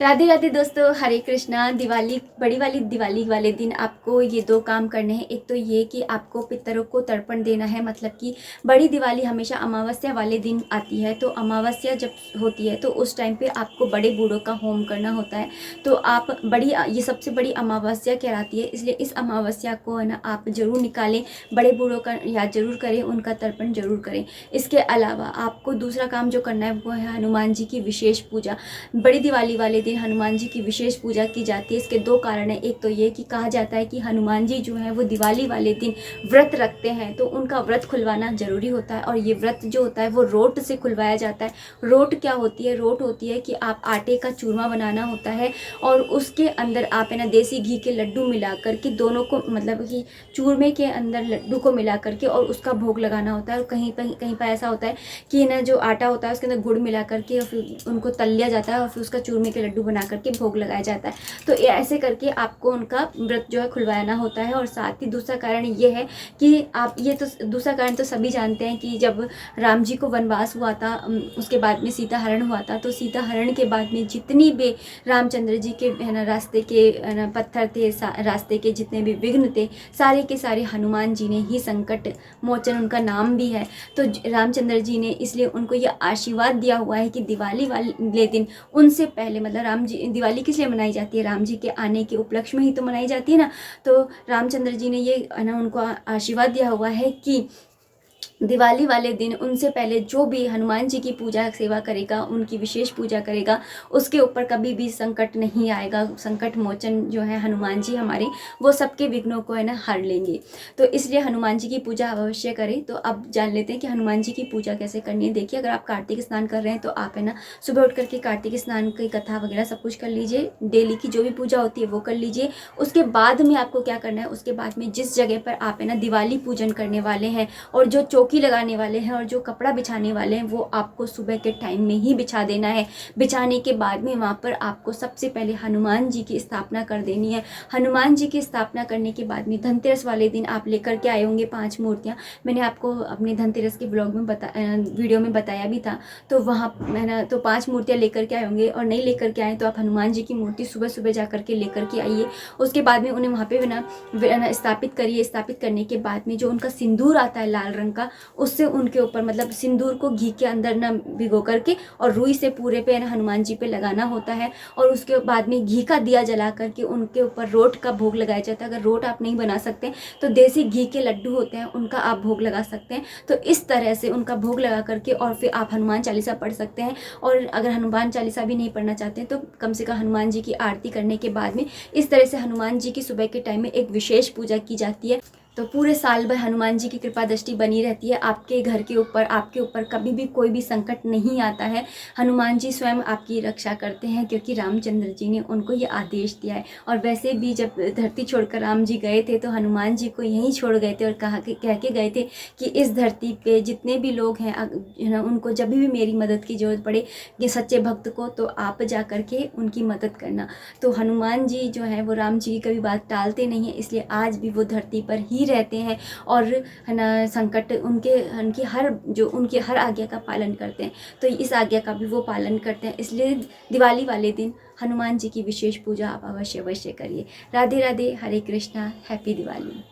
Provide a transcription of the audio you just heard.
राधे राधे दोस्तों, हरे कृष्णा। दिवाली, बड़ी वाली दिवाली वाले दिन आपको ये दो काम करने हैं। एक तो ये कि आपको पितरों को तर्पण देना है, मतलब कि बड़ी दिवाली हमेशा अमावस्या वाले दिन आती है। तो अमावस्या जब होती है तो उस टाइम पे आपको बड़े बूढ़ों का होम करना होता है। तो आप ये सबसे बड़ी अमावस्या कहलाती है, इसलिए इस अमावस्या को है ना आप ज़रूर निकालें, बड़े बूढ़ों का याद जरूर करें, उनका तर्पण जरूर करें। इसके अलावा आपको दूसरा काम जो करना है वो है हनुमान जी की विशेष पूजा। बड़ी दिवाली वाले दिन हनुमान जी की विशेष पूजा की जाती है। इसके दो कारण हैं। एक तो ये कि कहा जाता है कि हनुमान जी जो है वो दिवाली वाले दिन व्रत रखते हैं, तो उनका व्रत खुलवाना जरूरी होता है। और ये व्रत जो होता है वो रोट से खुलवाया जाता है। रोट क्या होती है? रोट होती है कि आप आटे का चूरमा बनाना होता है और उसके अंदर आप है ना देसी घी के लड्डू मिला करके, दोनों को मतलब कि चूरमे के अंदर लड्डू को मिला करके और उसका भोग लगाना होता है। और कहीं पर ऐसा होता है कि ना जो आटा होता है उसके अंदर गुड़ मिला करके और फिर उनको तल लिया जाता है और फिर उसका चूरमे के लड्डू बना करके भोग लगाया जाता है। तो ये ऐसे करके आपको उनका व्रत जो है खुलवाना होता है। और साथ ही दूसरा कारण ये है कि आप ये तो दूसरा कारण तो सभी जानते हैं कि जब राम जी को वनवास हुआ था, उसके बाद में सीता हरण हुआ था। तो सीता हरण के बाद में जितनी भी रामचंद्र जी के है ना रास्ते के है ना पत्थर थे, रास्ते के जितने भी विघ्न थे, सारे के सारे हनुमान जी ने ही संकट मोचन उनका नाम भी है। तो रामचंद्र जी ने इसलिए उनको ये आशीर्वाद दिया हुआ है कि दिवाली वाले दिन उनसे पहले, मतलब राम जी, दिवाली किस लिए मनाई जाती है? राम जी के आने के उपलक्ष्य में ही तो मनाई जाती है ना। तो रामचंद्र जी ने ये है ना उनको आशीर्वाद दिया हुआ है कि दिवाली वाले दिन उनसे पहले जो भी हनुमान जी की पूजा सेवा करेगा, उनकी विशेष पूजा करेगा, उसके ऊपर कभी भी संकट नहीं आएगा। संकट मोचन जो है हनुमान जी हमारे, वो सबके विघ्नों को है ना हर लेंगे। तो इसलिए हनुमान जी की पूजा अवश्य करें। तो अब जान लेते हैं कि हनुमान जी की पूजा कैसे करनी है। देखिए, अगर आप कार्तिक स्नान कर रहे हैं तो आप है ना सुबह उठ करके कार्तिक स्नान की कथा वगैरह सब कुछ कर लीजिए। डेली की जो भी पूजा होती है वो कर लीजिए। उसके बाद में आपको क्या करना है, उसके बाद में जिस जगह पर आप है ना दिवाली पूजन करने वाले हैं और जो चौकी लगाने वाले हैं और जो कपड़ा बिछाने वाले हैं, वो आपको सुबह के टाइम में ही बिछा देना है। बिछाने के बाद में वहाँ पर आपको सबसे पहले हनुमान जी की स्थापना कर देनी है। हनुमान जी की स्थापना करने के बाद में धनतेरस वाले दिन आप लेकर के आए होंगे 5 मूर्तियाँ। मैंने आपको अपने धनतेरस के ब्लॉग में वीडियो में बताया भी था। तो वहाँ मैंने तो 5 मूर्तियाँ लेकर के आए होंगे, और नहीं लेकर के आए तो आप हनुमान जी की मूर्ति सुबह सुबह जा करके लेकर के आइए। उसके बाद में उन्हें वहाँ पे ना स्थापित करिए। स्थापित करने के बाद में जो उनका सिंदूर आता है लाल रंग का, उससे उनके ऊपर मतलब सिंदूर को घी के अंदर ना भिगो करके और रुई से पूरे पे ना हनुमान जी पे लगाना होता है। और उसके बाद में घी का दिया जला करके उनके ऊपर रोट का भोग लगाया जाता है। अगर रोट आप नहीं बना सकते तो देसी घी के लड्डू होते हैं, उनका आप भोग लगा सकते हैं। तो इस तरह से उनका भोग लगा करके और फिर आप हनुमान चालीसा पढ़ सकते हैं। और अगर हनुमान चालीसा भी नहीं पढ़ना चाहते हैं तो कम से कम हनुमान जी की आरती करने के बाद में इस तरह से हनुमान जी की सुबह के टाइम में एक विशेष पूजा की जाती है। तो पूरे साल भर हनुमान जी की कृपा दृष्टि बनी रहती है आपके घर के ऊपर। आपके ऊपर कभी भी कोई भी संकट नहीं आता है। हनुमान जी स्वयं आपकी रक्षा करते हैं, क्योंकि रामचंद्र जी ने उनको ये आदेश दिया है। और वैसे भी जब धरती छोड़कर राम जी गए थे तो हनुमान जी को यहीं छोड़ गए थे और कह के गए थे कि इस धरती पे जितने भी लोग हैं उनको जब भी मेरी मदद की जरूरत पड़े, ये सच्चे भक्त को, तो आप जा करके उनकी मदद करना। तो हनुमान जी जो है वो राम जी की कभी बात टालते नहीं है, इसलिए आज भी वो धरती पर ही रहते हैं और है ना संकट उनकी हर आज्ञा का पालन करते हैं। तो इस आज्ञा का भी वो पालन करते हैं, इसलिए दिवाली वाले दिन हनुमान जी की विशेष पूजा आप अवश्य करिए। राधे राधे, हरे कृष्णा, हैप्पी दिवाली।